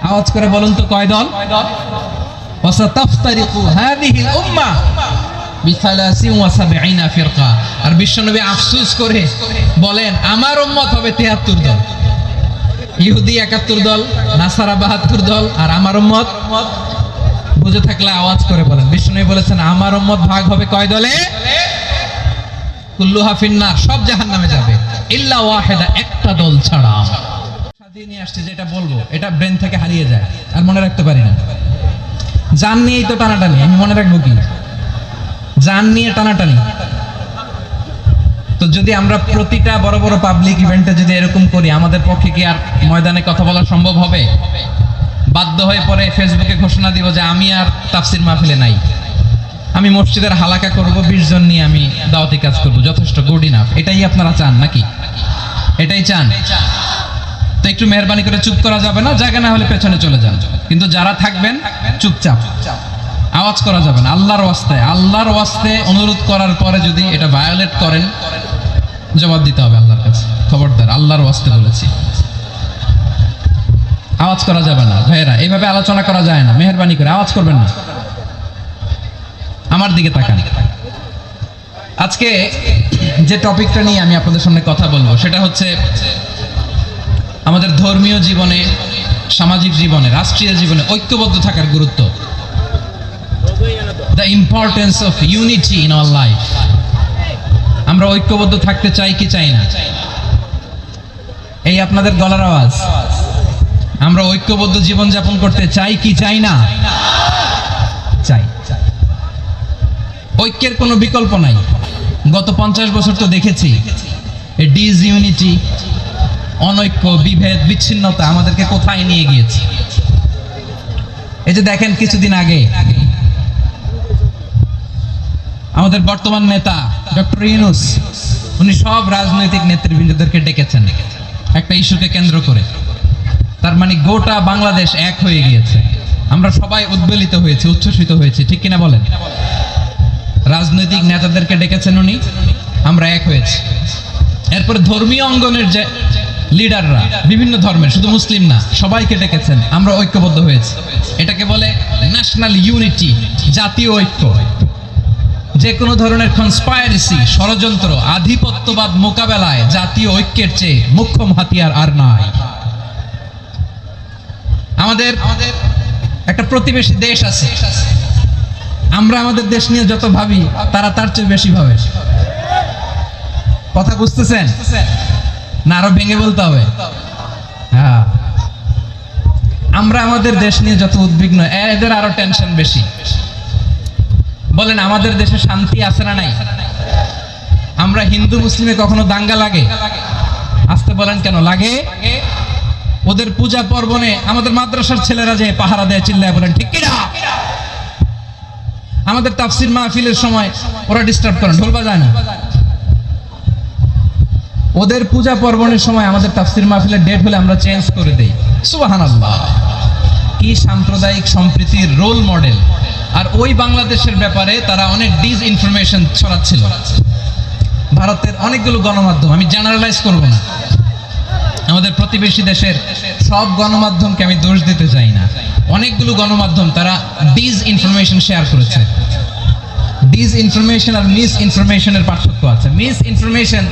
আওয়াজ করে বলুন তো কয় দল? ওয়াসাতাফতারিকু হাযিহিল উম্মাহ বিসালাসিন ওয়া সাবঈনা ফিরকা। আর বিশ্বনবী আফসোস করে বলেন আমার উম্মত হবে ৭৩ দল। ইহুদি ৭১ দল, নাসারা ৭২ দল, আর আমার উম্মত বুঝে থাকলে আওয়াজ করে বলেন। বিশ্বনবী বলেছেন আমার উম্মত ভাগ হবে কয় দলে? কুল্লুহা ফিন্নার, সব জাহান্নামে যাবে, ইল্লা ওয়াহিদা, একটা দল ছাড়া। সাজিয়ে নিয়ে আসছে, যেটা বলবো এটা ব্রেন থেকে হারিয়ে যায় আর মনে রাখতে পারি না। জান নিয়েই তো টানাটানি, আমি মনে রাখবো কি? জান নিয়ে টানাটানি। তো যদি আমরা প্রতিটা বড় বড় পাবলিক ইভেন্টে যদি এরকম করি, আমাদের পক্ষে কি আর ময়দানে কথা বলা সম্ভব হবে? বাধ্য হয়ে পরে ফেসবুকে ঘোষণা দিব যে আমি আর তাফসির মাহফিলে নাই, আমি মসজিদের হালাকা করব, 20 জন নিয়ে আমি দাওয়াতি কাজ করব, যথেষ্ট, গুড ইনাফ। এটাই আপনারা চান নাকি? এটাই চান? তো একটু মেহরবানি করে চুপ করা যাবে না, জায়গা না হলে পেছনে চলে যান। কিন্তু যারা থাকবেন চুপচাপ, আওয়াজ করা যাবে না। আল্লাহর ওয়াস্তে অনুরোধ করার পরে যদি এটা ভায়োলেট করেন, জবাব দিতে হবে আল্লাহর কাছে। খবরদার, আল্লাহর ওয়াস্তে বলেছি, আওয়াজ করা যাবে না। ভাইয়েরা, এইভাবে আলোচনা করা যায় না, মেহরবানি করে আওয়াজ করবেন না। আমার দিকে তাকান। আজকে যে টপিকটা নিয়ে আমি আপনাদের সামনে কথা বলবো সেটা হচ্ছে আমাদের ধর্মীয় জীবনে, সামাজিক জীবনে, রাষ্ট্রীয় জীবনে ঐক্যবদ্ধ থাকার গুরুত্ব। The importance of unity in our life. আমরা ঐক্যবদ্ধ থাকতে চাই কি চাই না? এই আপনাদের গলার আওয়াজ। আমরা ঐক্যবদ্ধ জীবন যাপন করতে চাই কি চাই না? চাই। ঐক্যের কোনো বিকল্প নাই। গত 50 বছর তো দেখেছি এই ডিসইউনিটি, অনৈক্য, বিভেদ, বিচ্ছিন্নতা আমাদেরকে কোথায় নিয়ে গিয়েছে। এই যে দেখেন, কিছুদিন আগে আমাদের বর্তমান নেতা ডক্টর ইউনূস, উনি সব রাজনৈতিক নেতৃবৃন্দদেরকে ডেকেছেন একটা ইস্যুকে কেন্দ্র করে। তার মানে গোটা বাংলাদেশ এক হয়ে গিয়েছে। আমরা সবাই উদ্বেলিত হয়েছি, উচ্ছ্বসিত হয়েছি, ঠিক কিনা বলেন? রাজনৈতিক নেতাদেরকে ডেকেছেন উনি, আমরা এক হয়েছি। এরপরে ধর্মীয় অঙ্গনের যে লিডাররা, বিভিন্ন ধর্মের, শুধু মুসলিম না, সবাইকে ডেকেছেন, আমরা ঐক্যবদ্ধ হয়েছি। এটাকে বলে ন্যাশনাল ইউনিটি, জাতীয় ঐক্য। যে কোনো ধরনের কনস্পাইরেসি, ষড়যন্ত্র, আধিপত্যবাদ মোকাবেলায় জাতীয় ঐক্যের চেয়ে মুখ্য হাতিয়ার আর নাই। আমাদের একটা প্রতিবেশী দেশ আছে, আমরা আমাদের দেশ নিয়ে যত ভাবি তারা তার চেয়ে বেশি ভাবে। কথা বুঝতেছেন না? আরো ভেঙে বলতে হবে। হ্যাঁ, আমরা আমাদের দেশ নিয়ে যত উদ্বিগ্ন, এদের আরো টেনশন বেশি। বলেন, আমাদের দেশে শান্তি আছে না নাই? আমরা হিন্দু মুসলিমে কখনো দাঙ্গা লাগে? আসতে বলেন, কেন লাগে? ওদের পূজা পার্বণে আমাদের মাদ্রাসার ছেলেরা যে পাহারা দেয়, চিল্লায় বলেন ঠিক কিনা? আমাদের তাফসির মাহফিলের সময় ওরা ডিস্টার্ব করে, ঢোল বাজায় না। ওদের পূজা পার্বণের সময় আমাদের তাফসির মাহফিলের ডেট হলে আমরা চেঞ্জ করে দেই। সুবহানাল্লাহ, কি সাম্প্রদায়িক সম্প্রীতির রোল মডেল। আর ওই বাংলাদেশের ব্যাপারে তারা অনেক ডিসইনফরমেশন ছড়াচ্ছিল। ভারতের অনেকগুলো গণমাধ্যম, আমি জেনারেলাইজ করব না, আমাদের প্রতিবেশী দেশের সব গণমাধ্যমকে আমি দোষ দিতে চাই না, অনেকগুলো গণমাধ্যম তারা ডিসইনফরমেশন শেয়ার করেছে। ডিসইনফরমেশন আর মিস ইনফরমেশনের পার্থক্য আছে। মিস ইনফরমেশন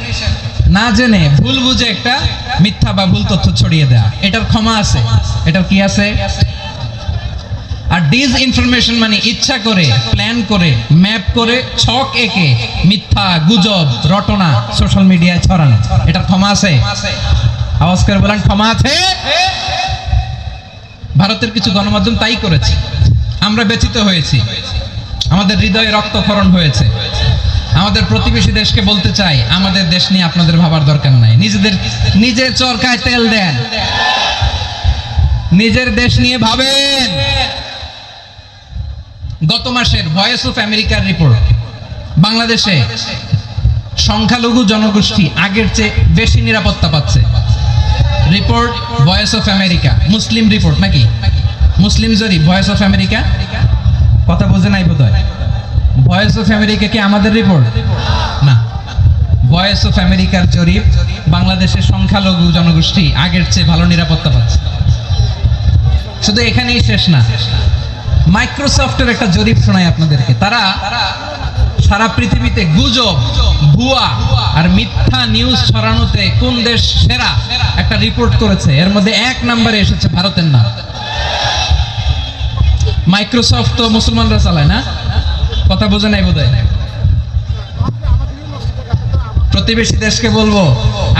না জেনে ভুল বুঝে একটা মিথ্যা বা ভুল তথ্য ছড়িয়ে দেয়া, এটার ক্ষমা আছে, এটার কি আছে? আর ডিসইনফরমেশন মানে ইচ্ছা করে, প্ল্যান করে, ম্যাপ করে, ছক এঁকে মিথ্যা, গুজব, রটনা সোশ্যাল মিডিয়ায় ছড়ানো, এটার ক্ষমা আছে? আওয়াজ করে বলেন, ক্ষমা আছে? ভারতের কিছু গণমাধ্যম তাই করেছে, আমরা ব্যথিত হয়েছি, আমাদের হৃদয়ে রক্তক্ষরণ হয়েছে। আমাদের প্রতিবেশী দেশকে বলতে চাই, আমাদের দেশ নিয়ে আপনাদের ভাবার দরকার নাই। নিজের চরকায় তেল দেন, নিজের দেশ নিয়ে ভাবেন। গত মাসের ভয়েস অফ আমেরিকার রিপোর্ট, বাংলাদেশে সংখ্যালঘু জনগোষ্ঠী আগের চেয়ে বেশি নিরাপত্তা পাচ্ছে। Report voice of America, Muslim report নাকি? মুসলিম জরিপ, ভয়েস অফ আমেরিকা। কথা বোঝে নাই বোধহয়। ভয়েস অফ আমেরিকা কি আমাদের রিপোর্ট না? ভয়েস অফ আমেরিকার জরিপ, বাংলাদেশের সংখ্যালঘু জনগোষ্ঠী আগের চেয়ে ভালো নিরাপত্তা পাচ্ছে। শুধু এখানেই শেষ না, মাইক্রোসফটের একটা জরিপ শোনাই আপনাদেরকে। তারা সারা পৃথিবীতে গুজব, ভুয়া আর মিথ্যা নিউজ ছড়ানোতে কোন দেশ সেরা একটা রিপোর্ট করেছে। এর মধ্যে 1 নম্বরে এসেছে ভারতের নাম। মাইক্রোসফট তো মুসলমানরা চালায় না, কথা বোঝে নাই বোধহয়। প্রতিবেশী দেশকে বলবো,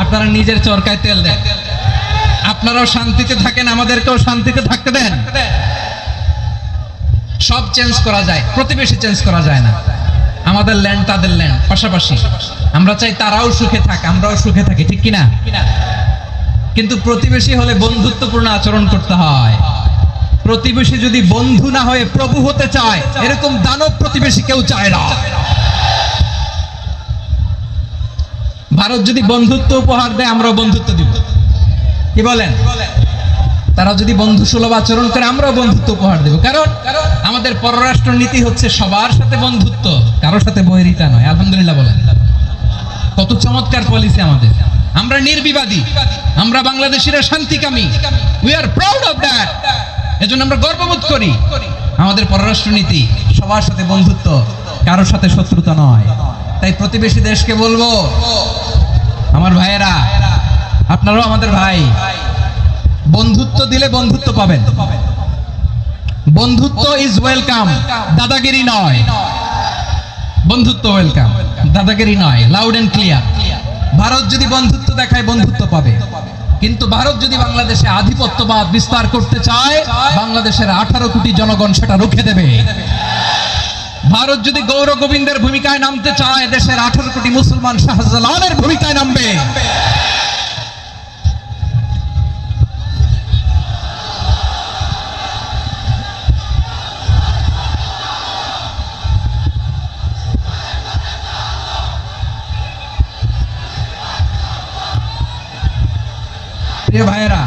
আপনারা নিজের চরকায় তেল দেন, আপনারাও শান্তিতে থাকেন, আমাদেরকেও শান্তিতে থাকতে দেন। সব চেঞ্জ করা যায়, প্রতিবেশী চেঞ্জ করা যায় না। আমাদের ল্যান্ড তাদের ল্যান্ড, পাশাপাশি। আমরা চাই তারাও সুখে থাক, আমরাও সুখে থাকি, ঠিক কিনা? কিন্তু প্রতিবেশী হলে বন্ধুত্বপূর্ণ আচরণ করতে হয়। প্রতিবেশী যদি বন্ধু না হয়ে প্রভু হতে চায়, এরকম দানব প্রতিবেশী কেউ চায় না। ভারত যদি বন্ধুত্ব উপহার দেয়, আমরাও বন্ধুত্ব দিব, কি বলেন? তারা যদি বন্ধু সুলভ আচরণ করে, আমরাও বন্ধুত্ব উপহার দেব। কারণ আমাদের পররাষ্ট্র নীতি হচ্ছে সবার সাথে বন্ধুত্ব, কারোর সাথে বৈরিতা নয়। আলহামদুলিল্লাহ বলেন, কত চমৎকার পলিসি আমাদের। আমরা নির্বিবাদী, আমরা বাংলাদেশিরা শান্তিকামী। We are proud of that. এজন্য আমরা গর্ববোধ করি। আমাদের পররাষ্ট্র নীতি সবার সাথে বন্ধুত্ব, কারোর সাথে শত্রুতা নয়। তাই প্রতিবেশী দেশকে বলবো, আমার ভাইয়েরা, আপনারাও আমাদের ভাই, বন্ধুত্ব দিলে বন্ধুত্ব পাবেন। বন্ধুত্ব ইজ ওয়েলকাম, দাদাগিরি নয়। বন্ধুত্ব ওয়েলকাম, দাদাগিরি নয়। Loud and clear. ভারত যদি বন্ধুত্ব দেখায়, বন্ধুত্ব পাবে। কিন্তু ভারত যদি বাংলাদেশে আধিপত্যবাদ বিস্তার করতে চায়, বাংলাদেশের 18 কোটি জনগণ সেটা রুখে দেবে। ভারত যদি গৌর গোবিন্দের ভূমিকায় নামতে চায়, দেশের 18 কোটি মুসলমান শাহজালালের ভূমিকায় নামবে। প্রিয় ভাইয়েরা,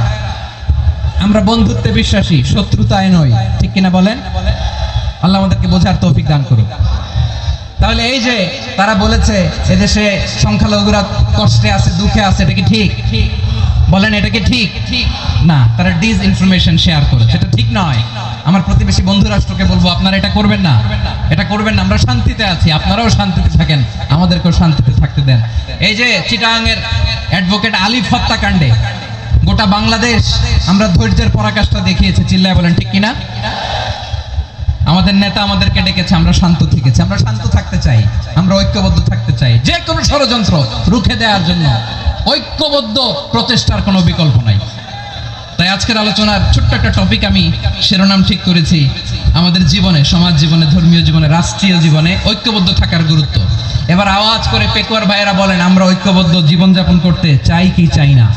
আমরা বন্ধুত্বে বিশ্বাসী, শত্রুতায় নই, ঠিক কিনা বলেন? আল্লাহ আমাদেরকে বোঝার তৌফিক দান করুন। তাহলে এই যে তারা বলেছে এদেশে সংখ্যালঘুরা কষ্টে আছে, দুঃখে আছে, এটা কি ঠিক? বলেন, এটা কি ঠিক? না, তারা ডিস ইনফরমেশন শেয়ার করেছে, এটা ঠিক নয়। আমার প্রতিবেশী বন্ধু রাষ্ট্রকে বলবো, আপনারা এটা করবেন না, এটা করবেন না। আমরা শান্তিতে আছি, আপনারাও শান্তিতে থাকেন, আমাদেরকেও শান্তিতে থাকতে দেন। এই যে চিটাগাংয়ের অ্যাডভোকেট আলিফ হত্যাকাণ্ডে গোটা বাংলাদেশ আমরা ধৈর্যের পরাকাষ্ঠা দেখিয়েছে, চিল্লায় বলেন, ঠিক কিনা? আমাদের নেতা আমাদেরকে ডেকেছে, আমরা শান্ত থেকেছি। আমরা শান্ত থাকতে চাই, আমরা ঐক্যবদ্ধ থাকতে চাই। যে কোনো ষড়যন্ত্র রুখে দেওয়ার জন্য ঐক্যবদ্ধ প্রচেষ্টার কোনো বিকল্প নাই। তাই আজকের আলোচনার ছোট্ট একটা টপিক আমি শিরোনাম ঠিক করেছি, আমাদের জীবনে, সমাজ জীবনে, ধর্মীয় জীবনে, রাষ্ট্রীয় জীবনে ঐক্যবদ্ধ থাকার গুরুত্ব। এবার আওয়াজ করে পেকুয়ার ভাইয়েরা বলেন, আমরা ঐক্যবদ্ধ জীবনযাপন করতে চাই কি চাই না?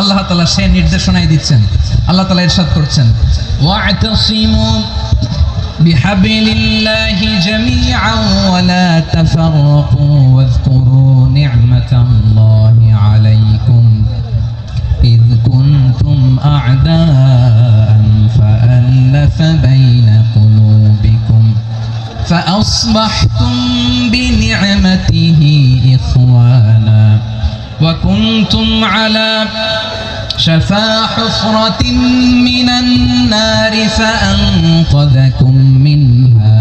আল্লাহ তাআলা সে নির্দেশনাই দিচ্ছেন। আল্লাহ তাআলা ইরশাদ করছেন, ওয়া'তাসিমু বিহাবলিল্লাহি জামিআন ওয়া লা তাফাররাকু ওয়াযকুরু নি'মাতাল্লাহি আলাইকুম ইয কুনতুম আ'দাআন ফাআল্লাফা বাইনা কুলুবিকুম فأصبحتم بنعمته إخوانا وكنتم على شفا حفرة من النار فأنقذكم منها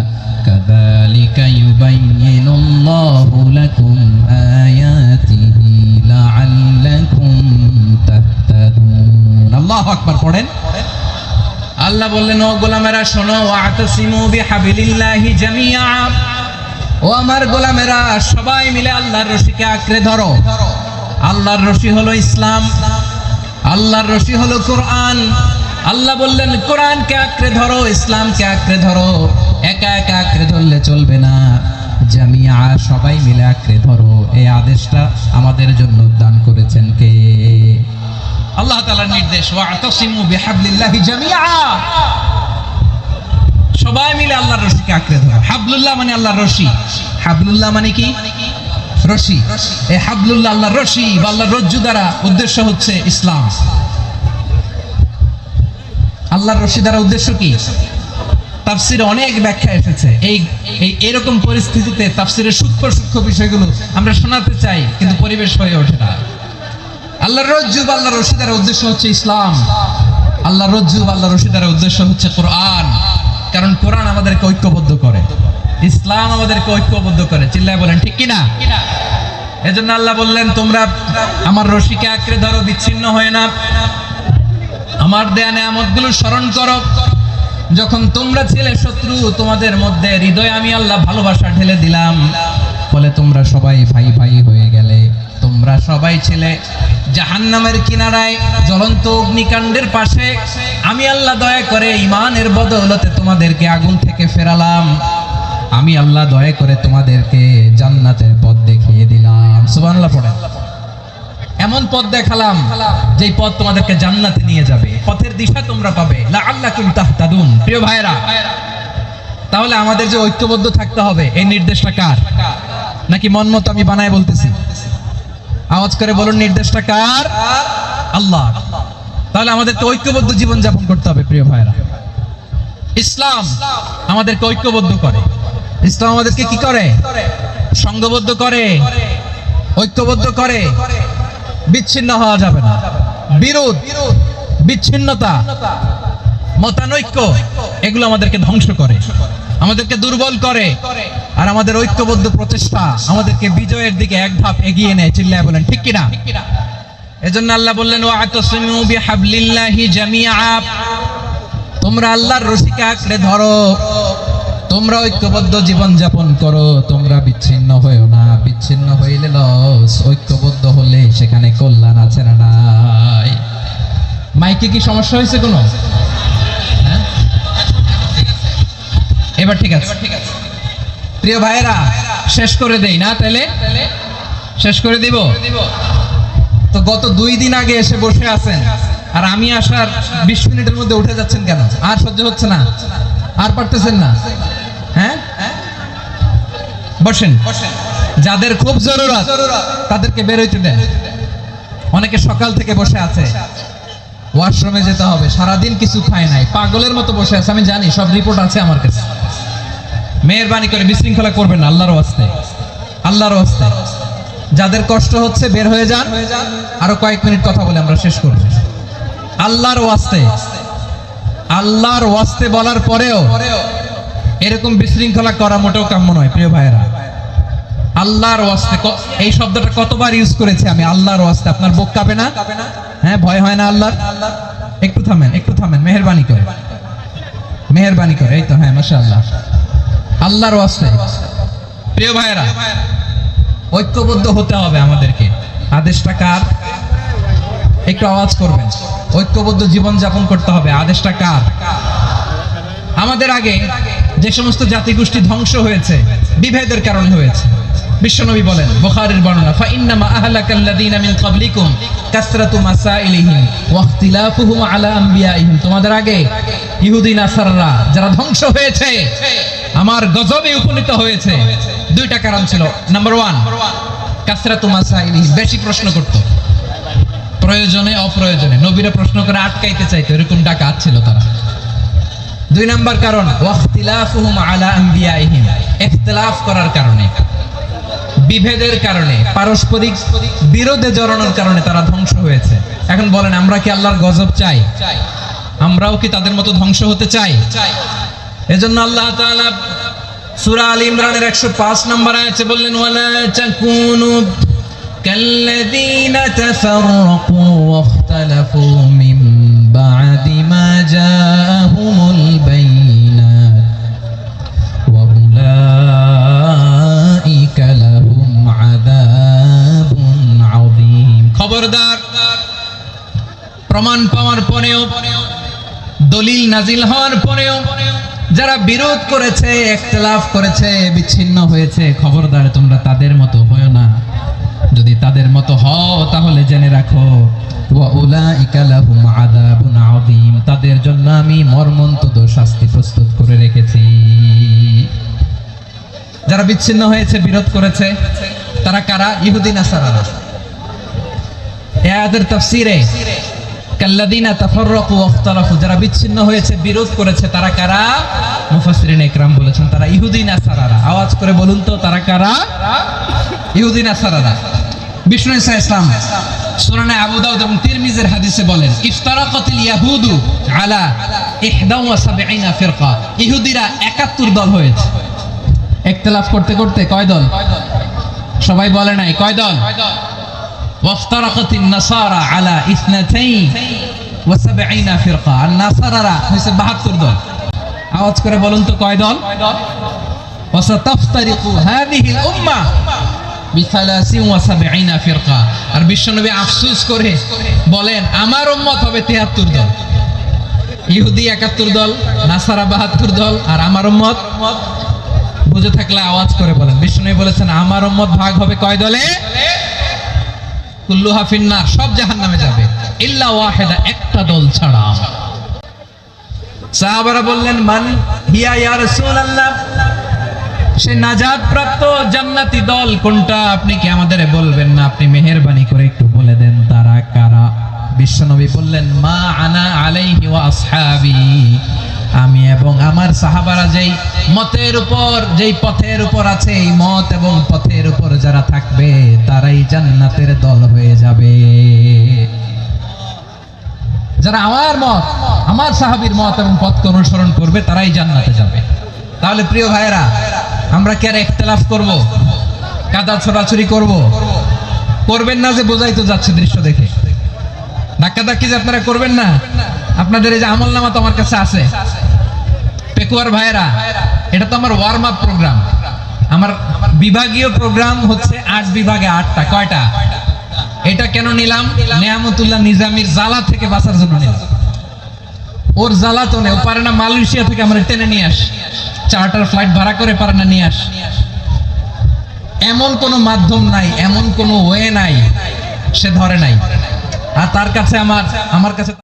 كذلك يبين الله لكم آياته لعلكم تهتدون الله أكبر পড়েন আল্লাহ বললেন, ও গোলামেরা শোনো, ওয়া'তাসিমু বিহাবলিল্লাহি জামিআ, ও আমার গোলামেরা সবাই মিলে আল্লাহর রশিকে আঁকড়ে ধরো। আল্লাহর রশি হলো ইসলাম, আল্লাহর রশি হলো কোরআন। আল্লাহ বললেন, কোরআনকে আঁকড়ে ধরো, ইসলামকে আঁকড়ে ধরো। একা একা আঁকড়ে ধরলে চলবে না, জামিআ, সবাই মিলে আঁকড়ে ধরো। এই আদেশটা আমাদের জন্য দান করেছেন কে? আল্লাহ তাআলার নির্দেশ, ওয়া'তাসিমু বিহাবলিল্লাহি জামিআ, সবাই মিলে আল্লাহর রশিকে আঁকড়ে ধরো। হাবলুল্লাহ মানে আল্লাহর রশি। হাবলুল্লাহ মানে কি? রশি। এই হাবলুল্লাহ আল্লাহর রশি বা আল্লাহর রজ্জু দ্বারা উদ্দেশ্য হচ্ছে ইসলাম। আল্লাহর রশি দ্বারা উদ্দেশ্য কি? তাফসিরে অনেক ব্যাখ্যা এসেছে। এই এরকম পরিস্থিতিতে তাফসিরের সূক্ষ্ম সূক্ষ্ম বিষয়গুলো আমরা শোনাতে চাই, কিন্তু পরিবেশ হয়ে ওঠে না। আল্লাহর রজ্জু বা আল্লাহর রশি দ্বারা উদ্দেশ্য হচ্ছে ইসলাম। আল্লাহ রজ্জু আল্লাহ রশিদার উদ্দেশ্য হচ্ছে কোরআন, কারণ কোরআন আমাদেরকে ঐক্যবদ্ধ করে, ইসলাম আমাদেরকে ঐক্যবদ্ধ করে। চিল্লায় বলেন ঠিক কিনা? এজন্য আল্লাহ বললেন, তোমরা আমার রশিকে আঁকড়ে ধরো, বিচ্ছিন্ন হয়ে না, আমার দেয়া নেয়ামতগুলো স্মরণ করো। যখন তোমরা ছিলে শত্রু, তোমাদের মধ্যে হৃদয়ে আমি আল্লাহ ভালোবাসা ঢেলে দিলাম, ফলে তোমরা সবাই ভাই ভাই হয়ে গেলে। তোমরা সবাই ছিলে জাহান্নামের কিনারায়, জ্বলন্ত অগ্নিকাণ্ডের পাশে। আমি আল্লাহ দয়া করে ঈমানের বদৌলতে তোমাদেরকে আগুন থেকে ফেরালাম। আমি আল্লাহ দয়া করে তোমাদেরকে জান্নাতের পথ দেখিয়ে দিলাম। সুবহানাল্লাহ পড়েন। এমন পথ দেখালাম যেই পথ তোমাদেরকে জান্নাতে নিয়ে যাবে, পথের দিশা তোমরা পাবে। লাআল্লাকুম তাহতাদুন। প্রিয় ভাইরা, তাহলে আমাদের যে ঐক্যবদ্ধ থাকতে হবে, এই নির্দেশটা কার? নাকি মন মতো আমি বানায় বলতেছি? আওয়াজ করে বলুন, নির্দেশটা কার? আল্লাহ। তাহলে আমাদেরকে ঐক্যবদ্ধ জীবন যাপন করতে হবে। প্রিয় ভাইরা, ইসলাম আমাদেরকে ঐক্যবদ্ধ করে। ইসলাম আমাদেরকে কি করে? সংঘবদ্ধ করে, ঐক্যবদ্ধ করে। বিচ্ছিন্ন হওয়া যাবে না। বিরোধ, বিচ্ছিন্নতা, মতানৈক্য, এগুলো আমাদেরকে ধ্বংস করে, আমাদেরকে দুর্বল করে। আর আমাদের ঐক্যবদ্ধ প্রচেষ্টা আমাদেরকে বিজয়ের দিকে এক ধাপ এগিয়ে নেয়। চিল্লায় বলেন ঠিক কিনা? এজন্য আল্লাহ বললেন, ওয়া'তাসিমু বিহাবলিল্লাহি জামিআ। তোমরা আল্লাহর রশিকে আঁকড়ে ধরো, তোমরা ঐক্যবদ্ধ জীবন যাপন করো, তোমরা বিচ্ছিন্ন হয়েও না। বিচ্ছিন্ন হইলে লস, ঐক্যবদ্ধ হলে সেখানে কল্যাণ আছে না নাই? মাইকে কি সমস্যা হয়েছে কোনো? হ্যাঁ, এবার ঠিক আছে। প্রিয় ভাইয়েরা, শেষ করে দেই না? তাহলে শেষ করে দিব তো। গত 2 দিন আগে এসে বসে আছেন, আর আমি আসার 20 মিনিটের মধ্যে উঠে যাচ্ছেন কেন? আর সহ্য হচ্ছে না? আর পারতেছেন না? হ্যাঁ, বসেন। যাদের খুব জরুরত তাদেরকে বের হইতে দেন। অনেকে সকাল থেকে বসে আছে, ওয়াশরুমে যেতে হবে, সারাদিন কিছু খায় নাই, পাগলের মতো বসে আছে। আমি জানি, সব রিপোর্ট আছে আমার কাছে। মেহেরবানি করে বিশৃঙ্খলা করবেন না, আল্লাহর ওয়াস্তে, আল্লাহর ওয়াস্তে। যাদের কষ্ট হচ্ছে বের হয়ে যান। আরো কয়েক মিনিট কথা বলে আমরা শেষ করব। আল্লাহর ওয়াস্তে, আল্লাহর ওয়াস্তে বলার পরেও এরকম বিশৃঙ্খলা করা মোটেও কাম্য নয়। প্রিয় ভাইয়েরা, আল্লাহর ওয়াস্তে, এই শব্দটা কতবার ইউজ করেছি আমি? আল্লাহর ওয়াস্তে। আপনার বুক কাঁপে না? হ্যাঁ, ভয় হয় না আল্লাহর? একটু থামেন, একটু থামেন, মেহেরবানি করে, মেহেরবানি করে। এই তো, হ্যাঁ, মাশাআল্লাহ। আল্লাহর ওয়াস্তে। প্রিয় ভাইয়েরা, ঐক্যবদ্ধ হতে হবে আমাদেরকে। আদেশটা কার? একটু আওয়াজ করবেন। ঐক্যবদ্ধ জীবন যাপন করতে হবে। আদেশটা কার? আমাদের আগে যে সমস্ত জাতিগোষ্ঠী ধ্বংস হয়েছে, বিভেদের কারণে হয়েছে। বিশ্বনবী বলেন, বুখারীর বর্ণনা, ফাইন্নামা আহলাকাল্লাযীনা মিন ক্বাবলিকুম কাসরাতু মাসাইলিহিম ওয়া ইখতিলাফুহুম আলা আমবিয়াইহিম। তোমাদের আগে ইহুদি নাসারারা যারা ধ্বংস হয়েছে, আমার গজবে উপনীত হয়েছে, 2টা কারণ ছিল। নাম্বার 1, কাসরাতু মাসাইলিহিম, বেশি প্রশ্ন করত, প্রয়োজনে অপ্রয়োজনে নবীরা প্রশ্ন করে আটকাইতে চাইতো, এরকম ডাকাত ছিল তারা। 2 নাম্বার কারণ, ওয়াখতিলাফুহুম আলা আমবিয়াইহিম, ইখতিলাফ করার কারণে, বিভেদের কারণে, পারস্পরিক বিরোধে জড়ানোর কারণে তারা ধ্বংস হয়েছে। এখন বলেন, আমরা কি আল্লাহর গজব চাই? আমরাও কি তাদের মতো ধ্বংস হতে চাই? এজন্য আল্লাহ তাআলা সূরা আল ইমরানের 105 নম্বর আয়াতে বললেন, ওয়ালা তাকুনু কাল্লাযীনা তাফাররাকু ওয়াখতালাফু মিন বা'দি মা জাআহুমুল বাইয়িনাত ওয়া উলাইকা লাহুম আযাবুন আযীম। খবরদার, প্রমাণ পাওয়ার পরেও, দলিল নাজিল হওয়ার পরেও যারা বিরোধ করেছে, ইখতিলাফ করেছে, বিচ্ছিন্ন হয়েছে, খবরদার তোমরা তাদের মতো হয়ো না। যদি তাদের মতো হও তাহলে জেনে রাখো, ওয়া উলাইকা লাহুম আযাবুন আযীম, তাদের জন্য আমি মর্মন্তুদ শাস্তি প্রস্তুত করে রেখেছি। যারা বিচ্ছিন্ন হয়েছে, বিরোধ করেছে, তারা কারা? ইহুদি নাসারারা। এই আয়াতের তাফসীরে কাল্লাযীনা তাফাররাকু ওয়াখতালাফু, যারা বিচ্ছিন্ন হয়েছে, বিরোধ করেছে, তারা কারা? মুফাসসিরিন ইকরাম বলেছেন তারা ইহুদি নাসারারা। আওয়াজ করে বলুন তো, তারা কারা? ইহুদি নাসারারা। বিষ্ণু ইসা ইসলাম সুনানে আবু দাউদ এবং তিরমিজির হাদিসে বলেন ইফতারাকাতিল ইয়াহুদু আলা 71 ফিরকা, ইহুদিরা 71 দল হয়েছে। ইখতিলাফ করতে করতে কয় দল? সবাই বলে নাই কয় দল? ওয়াফতারাকাতিন নাসারা আলা 72 ফিরকা, আর নাসারারা হইছে 72 দল। আওয়াজ করে বলুন তো কয় দল? ওয়াসাতাফতারিকু হাদিহিল উম্মাহ ব73 ফিরকা। আর বিশ্বনবী আফসোস করে বলেন আমার উম্মত হবে 73 দল। ইহুদি 71 দল, নাসারা 72 দল, আর আমার উম্মত বুঝে থাকলে আওয়াজ করে বলেন। বিশ্বনবী বলেছেন আমার উম্মত ভাগ হবে কয় দলে? কুল্লুহা ফিন্নার, সব জাহান্নামে যাবে, ইল্লা ওয়াহিদা, একটা দল ছাড়া। সাহাবারা বললেন মান হিয়া ইয়া রাসূলুল্লাহ, সেই নাজাত প্রাপ্ত জান্নাতি দল কোনটা? আপনি কি আমাদের বলবেন না? আপনি মেহেরবানি করে একটু বলে দেন তারা কারা। বিশ্বনবী বললেন মা আনা আলাইহি ওয়া আসহাবি, আমি এবং আমার সাহাবারা যেই মতের উপর, যেই পথের উপর আছে, এই মত এবং পথের উপর যারা থাকবে তারাই জান্নাতের দল হয়ে যাবে। যারা আমার মত, আমার সাহাবীর মত এবং পথকে অনুসরণ করবে তারাই জান্নাতে যাবে। তাহলে প্রিয় ভাইরা, আমরা কি আর ইখতিলাফ করব? কাদা ছোড়াছুরি করব? করবেন না যে বোঝাই তো যাচ্ছে দৃশ্য দেখে। ধাক্কাধাক্কি যে আপনারা করবেন না। আপনাদের এই যে আমলনামা তো আমার কাছে আছে। পেকুয়ার ভাইরা, এটা তো আমার ওয়ার্ম আপ প্রোগ্রাম। আমার বিভাগীয় প্রোগ্রাম হচ্ছে 8 বিভাগে 8টা। কয়টা? এটা কেন নিলাম? নিয়ামতুল্লাহ নিজামীর জ্বালা থেকে বাঁচার জন্য নিলাম। ওর জ্বালা তো নেই, ও পারে না মালয়েশিয়া থেকে আমরা টেনে নিয়ে আস, চার্টার ফ্লাইট ভাড়া করে পারে না নিয়ে আস। এমন কোনো মাধ্যম নাই, এমন কোনো ওয়ে নাই, সে ধরে নাই। আর তার কাছে আমার কাছে